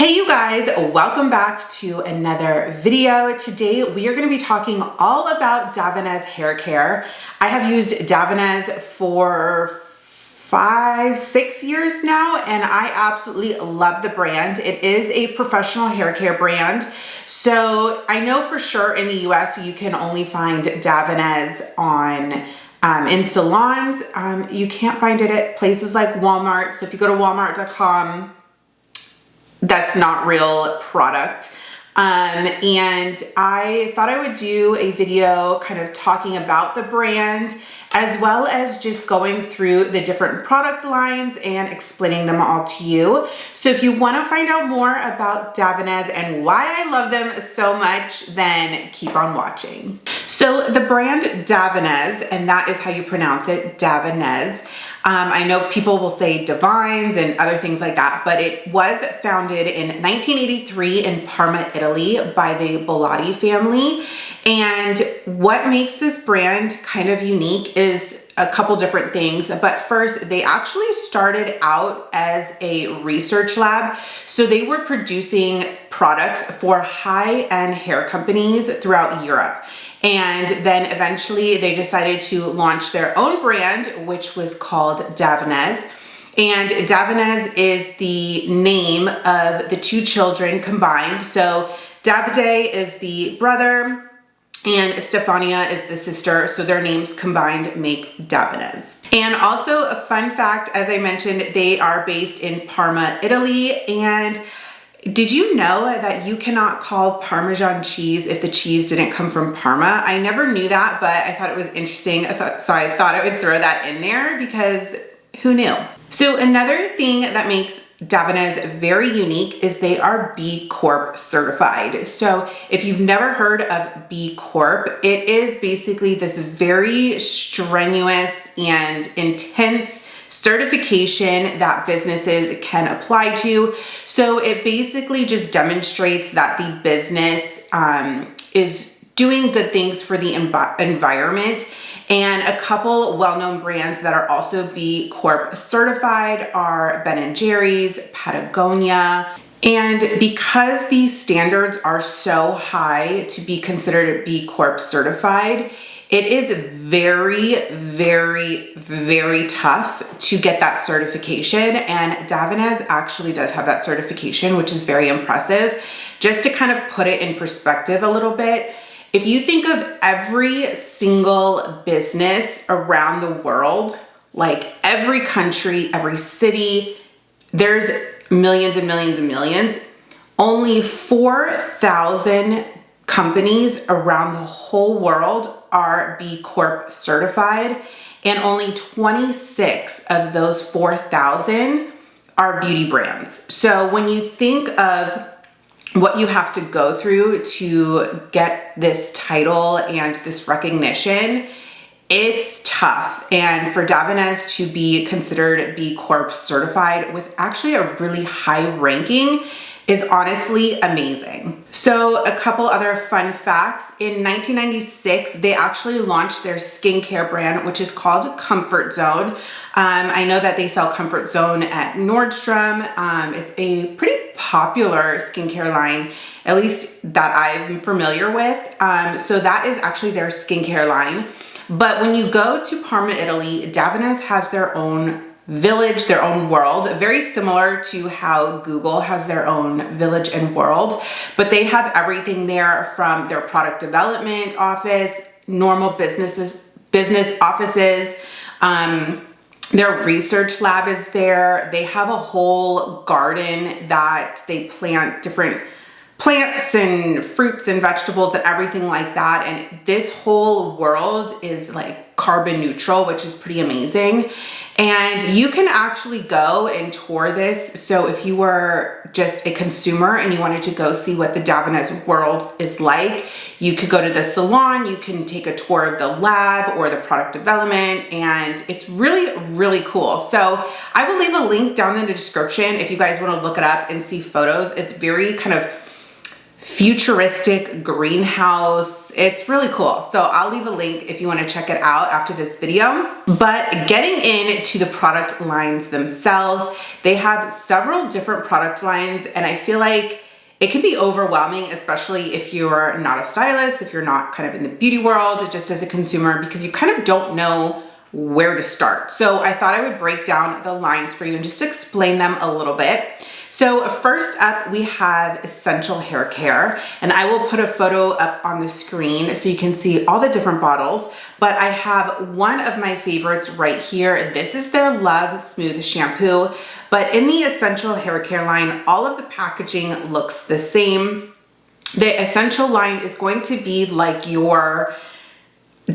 Hey you guys, welcome back to another video. Today we are going to be talking all about Davines Hair Care. I have used Davines for 5-6 years now and I absolutely love the brand. It is a professional hair care brand. So I know for sure in the US you can only find Davines in salons. You can't find it at places like Walmart. So if you go to walmart.com, that's not real product. And I thought I would do a video kind of talking about the brand as well as just going through the different product lines and explaining them all to you. So if you want to find out more about Davines and why I love them so much, then keep on watching. So the brand Davines, and that is how you pronounce it, Davines. I know people will say Davines and other things like that, but it was founded in 1983 in Parma, Italy by the Bellotti family. And what makes this brand kind of unique is a couple different things. But first, they actually started out as a research lab. So they were producing products for high-end hair companies throughout Europe. And then eventually they decided to launch their own brand, which was called Davines. And Davines is the name of the two children combined. So Davide is the brother and Stefania is the sister. So their names combined make Davines. And also a fun fact, as I mentioned, they are based in Parma, Italy. And did you know that you cannot call Parmesan cheese if the cheese didn't come from Parma? I never knew that, but I thought it was interesting. So I thought I would throw that in there because who knew? So another thing that makes Davines very unique is they are B Corp certified. So if you've never heard of B Corp, it is basically this very strenuous and intense certification that businesses can apply to. So it basically just demonstrates that the business is doing good things for the environment. And a couple well-known brands that are also B Corp certified are Ben & Jerry's, Patagonia. And because these standards are so high to be considered B Corp certified, it is very, very, very tough to get that certification. And Davines actually does have that certification, which is very impressive. Just to kind of put it in perspective a little bit, if you think of every single business around the world, like every country, every city, there's millions and millions and millions. Only 4,000 companies around the whole world are B Corp certified, and only 26 of those 4,000 are beauty brands. So when you think of what you have to go through to get this title and this recognition, it's tough. And for Davines to be considered B Corp certified with actually a really high ranking is honestly amazing. So a couple other fun facts. In 1996, they actually launched their skincare brand, which is called Comfort Zone. I know that they sell Comfort Zone at Nordstrom. It's a pretty popular skincare line, at least that I'm familiar with. So that is actually their skincare line. But when you go to Parma, Italy, Davines has their own village, their own world, very similar to how Google has their own village and world, but they have everything there from their product development office, normal business offices, their research lab is there. They have a whole garden that they plant different plants and fruits and vegetables and everything like that. And this whole world is like carbon neutral, which is pretty amazing. And you can actually go and tour this. So if you were just a consumer and you wanted to go see what the Davines world is like, you could go to the salon, you can take a tour of the lab or the product development, and it's really, really cool. So I will leave a link down in the description if you guys want to look it up and see photos. It's very kind of futuristic greenhouse. It's really cool. So I'll leave a link if you want to check it out after this video. But getting into the product lines themselves, they have several different product lines, and I feel like it can be overwhelming, especially if you're not a stylist, if you're not kind of in the beauty world, just as a consumer, because you kind of don't know where to start. So I thought I would break down the lines for you and just explain them a little bit. So first up, we have Essential Hair Care, and I will put a photo up on the screen so you can see all the different bottles, but I have one of my favorites right here. This is their Love Smooth Shampoo, but in the Essential Hair Care line, all of the packaging looks the same. The Essential line is going to be like your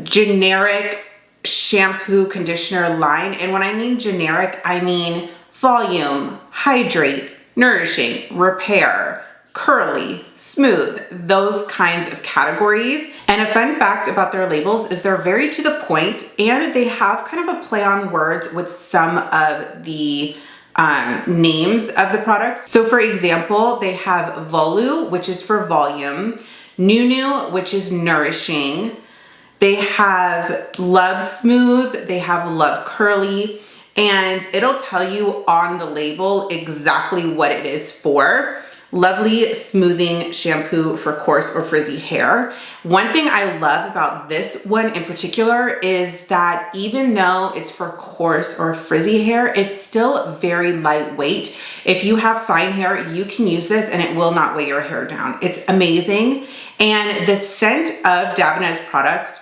generic shampoo conditioner line, and when I mean generic, I mean volume, hydrate, nourishing, repair, curly, smooth, those kinds of categories. And a fun fact about their labels is they're very to the point, and they have kind of a play on words with some of the names of the products. So for example, they have Volu, which is for volume, Nunu, which is nourishing. They have Love Smooth, they have Love Curly, and it'll tell you on the label exactly what it is for. Lovely smoothing shampoo for coarse or frizzy hair. One thing I love about this one in particular is that even though it's for coarse or frizzy hair, it's still very lightweight. If you have fine hair, you can use this and it will not weigh your hair down. It's amazing. And the scent of Davines products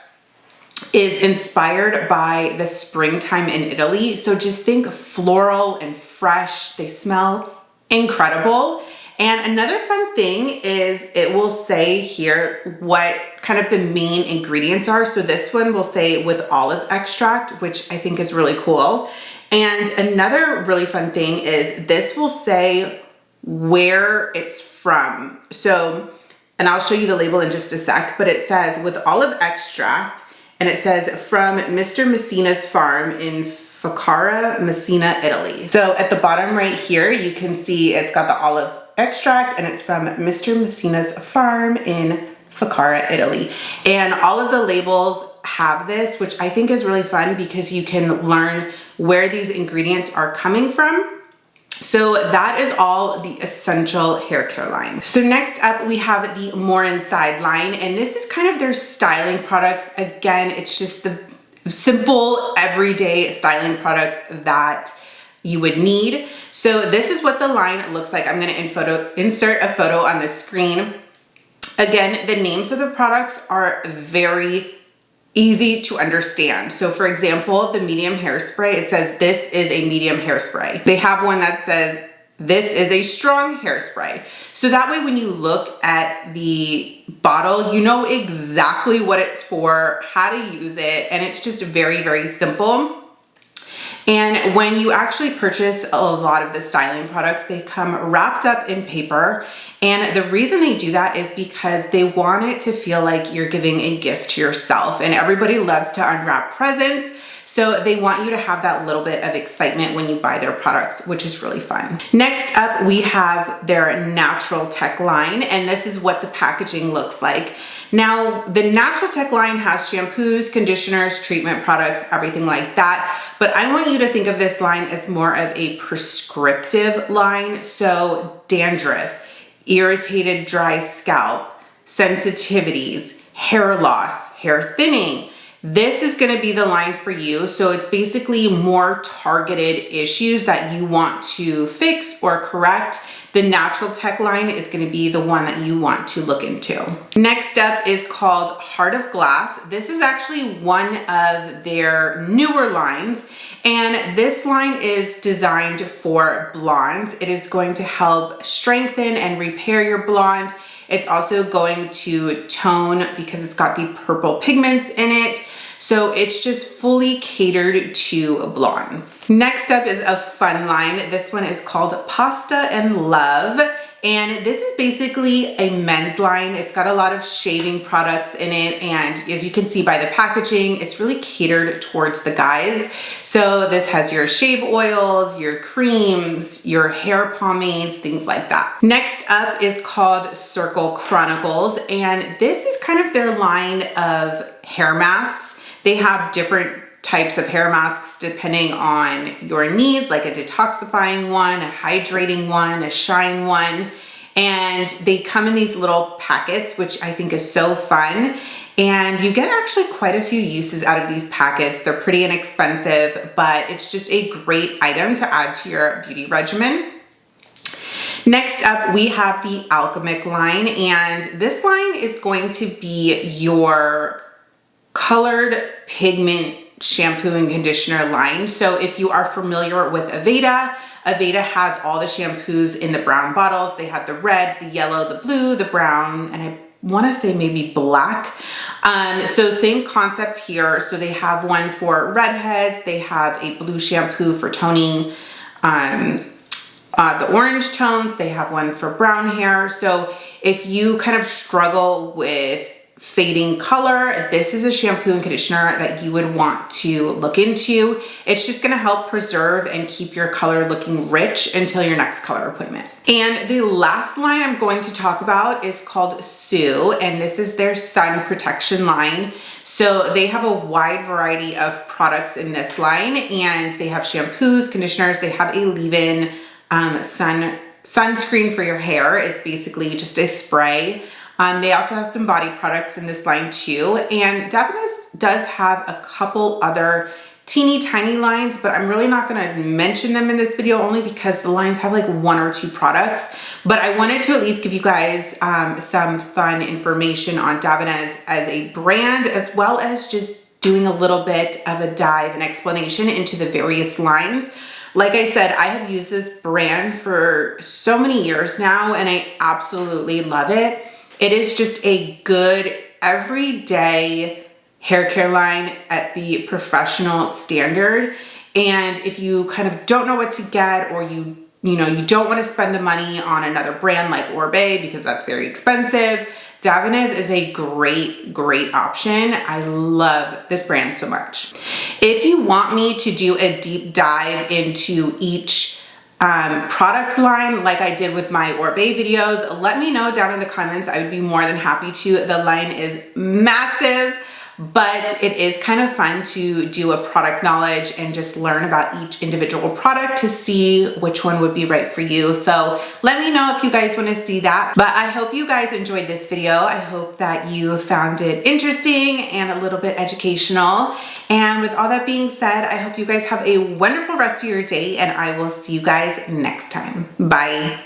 is inspired by the springtime in Italy. So just think floral and fresh. They smell incredible. And another fun thing is it will say here what kind of the main ingredients are. So this one will say with olive extract, which I think is really cool. And another really fun thing is this will say where it's from. So, and I'll show you the label in just a sec, but it says with olive extract, and it says from Mr. Messina's farm in Ficara, Messina, Italy. So at the bottom right here, you can see it's got the olive extract and it's from Mr. Messina's farm in Ficara, Italy. And all of the labels have this, which I think is really fun because you can learn where these ingredients are coming from. So that is all the Essential Hair Care line. So next up, we have the More Inside line, and this is kind of their styling products. Again, it's just the simple, everyday styling products that you would need. So this is what the line looks like. I'm gonna insert a photo on the screen. Again, the names of the products are very easy to understand. So for example, the medium hairspray, it says this is a medium hairspray. They have one that says this is a strong hairspray. So that way when you look at the bottle, you know exactly what it's for, how to use it, and it's just very, very simple. And when you actually purchase a lot of the styling products, they come wrapped up in paper. And the reason they do that is because they want it to feel like you're giving a gift to yourself. And everybody loves to unwrap presents. So they want you to have that little bit of excitement when you buy their products, which is really fun. Next up, we have their Natural Tech line, and this is what the packaging looks like. Now, the Natural Tech line has shampoos, conditioners, treatment products, everything like that. But I want you to think of this line as more of a prescriptive line. So dandruff, irritated dry scalp, sensitivities, hair loss, hair thinning. This is going to be the line for you. So it's basically more targeted issues that you want to fix or correct. The Natural Tech line is going to be the one that you want to look into. Next up is called Heart of Glass. This is actually one of their newer lines, and this line is designed for blondes. It is going to help strengthen and repair your blonde. It's also going to tone because it's got the purple pigments in it. So it's just fully catered to blondes. Next up is a fun line. This one is called Pasta and Love. And this is basically a men's line. It's got a lot of shaving products in it, and as you can see by the packaging, it's really catered towards the guys. So this has your shave oils, your creams, your hair pomades, things like that. Next up is called Circle Chronicles, and this is kind of their line of hair masks. They have different types of hair masks depending on your needs, like a detoxifying one, a hydrating one, a shine one, and they come in these little packets, which I think is so fun. And you get actually quite a few uses out of these packets. They're pretty inexpensive, but it's just a great item to add to your beauty regimen. Next up, we have the Alchemic line, and this line is going to be your colored pigment shampoo and conditioner line. So if you are familiar with Aveda, Aveda has all the shampoos in the brown bottles. They have the red, the yellow, the blue, the brown, and I want to say maybe black. So same concept here. So they have one for redheads. They have a blue shampoo for toning the orange tones. They have one for brown hair. So if you kind of struggle with fading color, this is a shampoo and conditioner that you would want to look into. It's just going to help preserve and keep your color looking rich until your next color appointment. And the last line I'm going to talk about is called Sue, and this is their sun protection line. So they have a wide variety of products in this line, and they have shampoos, conditioners. They have a leave-in sunscreen for your hair. It's basically just a spray. They also have some body products in this line too. And Davines does have a couple other teeny tiny lines, but I'm really not gonna mention them in this video only because the lines have like 1 or 2 products. But I wanted to at least give you guys some fun information on Davines as a brand, as well as just doing a little bit of a dive and explanation into the various lines. Like I said, I have used this brand for so many years now, and I absolutely love it. It is just a good everyday hair care line at the professional standard. And if you kind of don't know what to get, or you don't want to spend the money on another brand like Orbe because that's very expensive, Davines is a great option. I love this brand so much. If you want me to do a deep dive into each product line like I did with my Orbe videos, let me know down in the comments. I would be more than happy to. The line is massive, but it is kind of fun to do a product knowledge and just learn about each individual product to see which one would be right for you. So let me know if you guys want to see that. But I hope you guys enjoyed this video. I hope that you found it interesting and a little bit educational. And with all that being said, I hope you guys have a wonderful rest of your day, and I will see you guys next time. Bye.